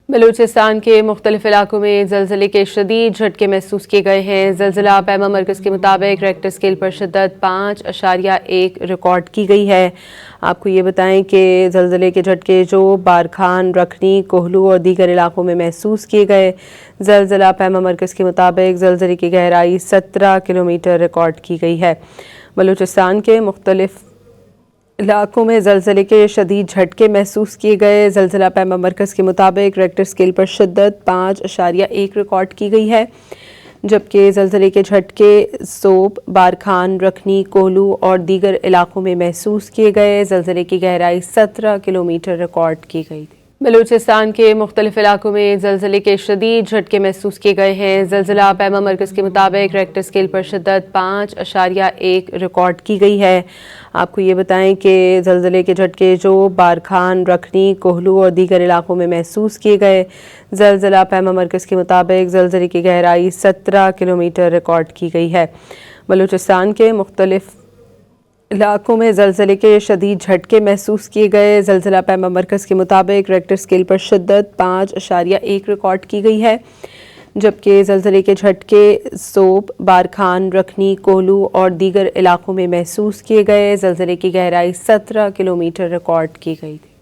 بلوچستان کے مختلف علاقوں میں زلزلے کے شدید جھٹکے محسوس کیے گئے ہیں۔ زلزلہ پیما مرکز کے مطابق ریکٹر اسکیل پر شدت 5.1 ریکارڈ کی گئی ہے۔ آپ کو یہ بتائیں کہ زلزلے کے جھٹکے جو بارکھان، رکھنی، کوہلو اور دیگر علاقوں میں محسوس کیے گئے۔ زلزلہ پیما مرکز کے مطابق زلزلے کی گہرائی 17 کلومیٹر ریکارڈ کی گئی ہے۔ بلوچستان کے مختلف علاقوں میں زلزلے کے شدید جھٹکے محسوس کیے گئے۔ زلزلہ پیما مرکز کے مطابق ریکٹر اسکیل پر شدت 5.1 ریکارڈ کی گئی ہے، جبکہ زلزلے کے جھٹکے سوپ، بارکھان، رکھنی، کوہلو اور دیگر علاقوں میں محسوس کیے گئے۔ زلزلے کی گہرائی 17 کلومیٹر ریکارڈ کی گئی تھی۔ بلوچستان کے مختلف علاقوں میں زلزلے کے شدید جھٹکے محسوس کیے گئے ہیں۔ زلزلہ پیما مرکز کے مطابق ریکٹر اسکیل پر شدت 5.1 ریکارڈ کی گئی ہے۔ آپ کو یہ بتائیں کہ زلزلے کے جھٹکے جو بارکھان، رکھنی، کوہلو اور دیگر علاقوں میں محسوس کیے گئے۔ زلزلہ پیما مرکز کے مطابق زلزلے کی گہرائی 17 کلومیٹر ریکارڈ کی گئی ہے۔ بلوچستان کے مختلف علاقوں میں زلزلے کے شدید جھٹکے محسوس کیے گئے۔ زلزلہ پیما مرکز کے مطابق ریکٹر اسکیل پر شدت 5.1 ریکارڈ کی گئی ہے، جبکہ زلزلے کے جھٹکے سوپ، بارکھان، رکھنی، کوہلو اور دیگر علاقوں میں محسوس کیے گئے۔ زلزلے کی گہرائی 17 کلومیٹر ریکارڈ کی گئی تھی۔